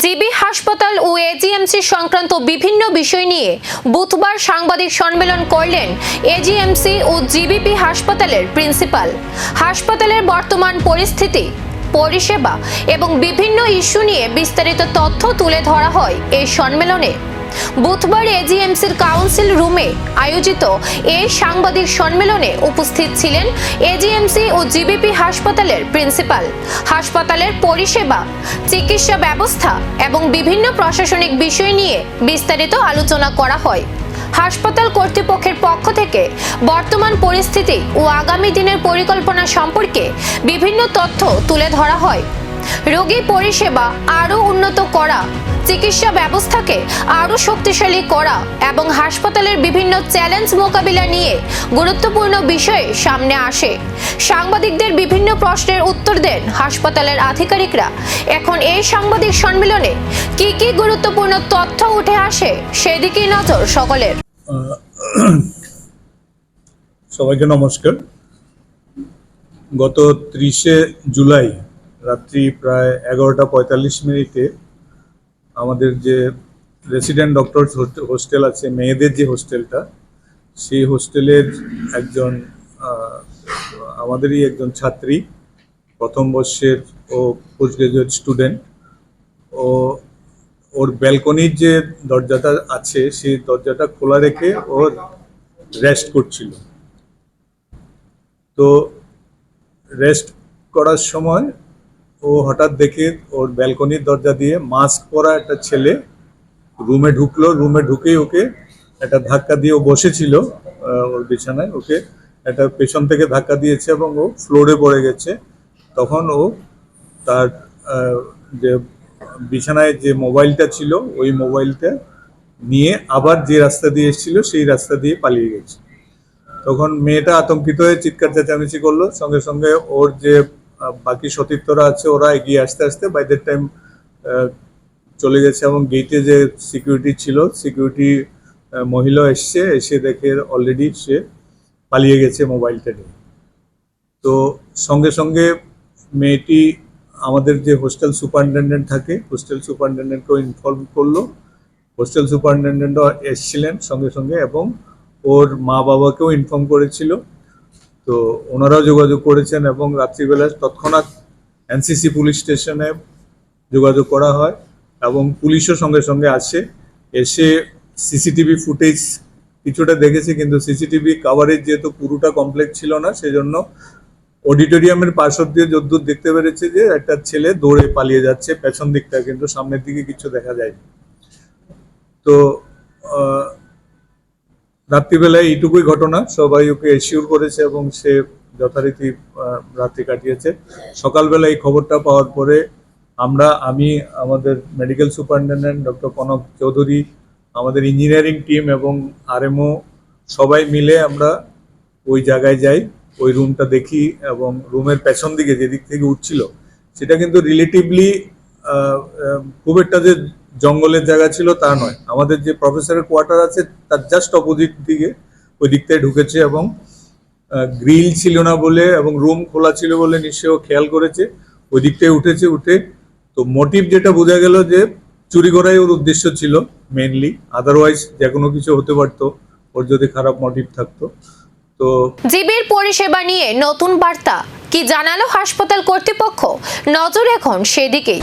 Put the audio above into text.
GB হাসপাতাল ও AGMC সংক্রান্ত বিভিন্ন বিষয় নিয়ে বুধবার সাংবাদিক সম্মেলন করলেন এজিএমসি ও জিবিপি হাসপাতালের প্রিন্সিপাল। হাসপাতালের বর্তমান পরিস্থিতি, পরিষেবা এবং বিভিন্ন ইস্যু নিয়ে বিস্তারিত তথ্য তুলে ধরা হয় এই সম্মেলনে। বুধবার এজিএমসির কাউন্সিল রুমে আয়োজিত এই সাংবাদিক সম্মেলনে উপস্থিত ছিলেন এজিএমসি ও জিবিপি হাসপাতালের প্রিন্সিপাল। হাসপাতালের পরিষেবা, চিকিৎসা ব্যবস্থা এবং বিভিন্ন প্রশাসনিক বিষয় নিয়ে বিস্তারিত আলোচনা করা হয়। হাসপাতাল কর্তৃপক্ষের পক্ষ থেকে বর্তমান পরিস্থিতি ও আগামী দিনের পরিকল্পনা সম্পর্কে বিভিন্ন তথ্য তুলে ধরা হয়। রোগী পরিষেবা আরও উন্নত করা, চিকিৎসা ব্যবস্থাকে আরও শক্তিশালী করা এবং হাসপাতালের বিভিন্ন চ্যালেঞ্জ মোকাবিলা নিয়ে গুরুত্বপূর্ণ বিষয় সামনে আসে। সাংবাদিকদের বিভিন্ন প্রশ্নের উত্তর দেন হাসপাতালের আধিকারিকরা। এখন এই সাংবাদিক সম্মেলনে কি কি গুরুত্বপূর্ণ তথ্য উঠে আসে সেদিকেই নজর সকলের। সবাইকে নমস্কার। গত 30শে জুলাই রাত্রি প্রায় 11:45 আমাদের যে রেসিডেন্ট ডক্টরস হোস্টেল আছে, মেয়েদের যে হোস্টেলটা, সেই হোস্টেলের একজন আমাদেরই একজন ছাত্রী, প্রথম বর্ষের ও পোস্ট গ্রাজুয়েট স্টুডেন্ট, ওর ব্যালকনির যে দরজাটা আছে সেই দরজাটা খোলা রেখে ওর রেস্ট করছিল। তো রেস্ট করার সময় ও হঠাৎ দেখে ওর ব্যালকনির দরজা দিয়ে মাস্ক পরা একটা ছেলে রুমে ঢুকলো। রুমে ঢুকেই ওকে একটা ধাক্কা দিয়ে, ও বসেছিল ওর বিছানায়, ওকে একটা পেছন থেকে ধাক্কা দিয়েছে এবং ও ফ্লোরে পড়ে গেছে। তখন ও তার যে বিছানায় যে মোবাইলটা ছিল ওই মোবাইলটা নিয়ে আবার যে রাস্তা দিয়ে এসেছিল সেই রাস্তা দিয়ে পালিয়ে গেছে। তখন মেয়েটা আতঙ্কিত হয়ে চিৎকার চেঁচামেচি করলো। সঙ্গে সঙ্গে ওর যে বাকি সতীর্থরা আছে ওরা এগিয়ে আসতে আসতে বাই দ্যাট টাইম চলে গেছে এবং গেটে যে সিকিউরিটি ছিল, সিকিউরিটি মহিলা এসে দেখে অলরেডি সে পালিয়ে গেছে মোবাইলটা নিয়ে। তো সঙ্গে সঙ্গে মেয়েটি আমাদের যে হোস্টেল সুপারিনটেন্ডেন্ট থাকে, হোস্টেল সুপারিনটেন্ডেন্টকেও ইনফর্ম করলো। হোস্টেল সুপারিনটেন্ডেন্টও এসছিলেন সঙ্গে সঙ্গে এবং ওর মা বাবাকেও ইনফর্ম করেছিল। তো ওনারাও যোগাযোগ করেছেন এবং রাত্রিবেলা তৎক্ষণাৎ এনসিসি পুলিশ স্টেশনে যোগাযোগ করা হয় এবং পুলিশও সঙ্গে সঙ্গে আসে। এসে সিসিটিভি ফুটেজ কিছুটা দেখেছে, কিন্তু সিসিটিভি কাভারেজ যেহেতু পুরোটা কমপ্লিট ছিল না, সেজন্য অডিটোরিয়ামের পাশ দিয়ে যদ্দূর দেখতে পেরেছে যে একটা ছেলে দৌড়ে পালিয়ে যাচ্ছে পেছন দিকটা, কিন্তু সামনের দিকে কিছু দেখা যায়নি। তো রাত্রিবেলায় এইটুকুই ঘটনা, সবাই ওকে এশিওর করেছে এবং সে যথারীতি রাত্রি কাটিয়েছে। সকালবেলা এই খবরটা পাওয়ার পরে আমি আমাদের medical superintendent doctor Kanak Chowdhury, আমাদের ইঞ্জিনিয়ারিং টিম এবং আরএমও সবাই মিলে আমরা ওই জায়গায় যাই, ওই রুমটা দেখি এবং রুমের পেছন দিকে যেদিক থেকে উঠছিল সেটা কিন্তু রিলেটিভলি খুব একটা যে জঙ্গলের জায়গা ছিল তা নয়। আমাদের যে প্রফেসরের কোয়ার্টার আছে তার জাস্ট অপোজিট দিকে ওই দিকটায় ঢুকেছে এবং গ্রিল ছিল না বলে এবং রুম খোলা ছিল বলে নিশ্চয়ই খেয়াল করেছে, ওই দিকটায় উঠেছে। উঠে তো মোটিভ যেটা বোঝা গেল যে চুরি করাই ওর উদ্দেশ্য ছিল মেনলি, আদারওয়াইজ যে কোনো কিছু হতে পারতো ওর যদি খারাপ মোটিভ থাকতো। তো জিবির পরিষেবা নিয়ে নতুন বার্তা কি জানালো হাসপাতাল কর্তৃপক্ষ, নজর এখন সেদিকেই।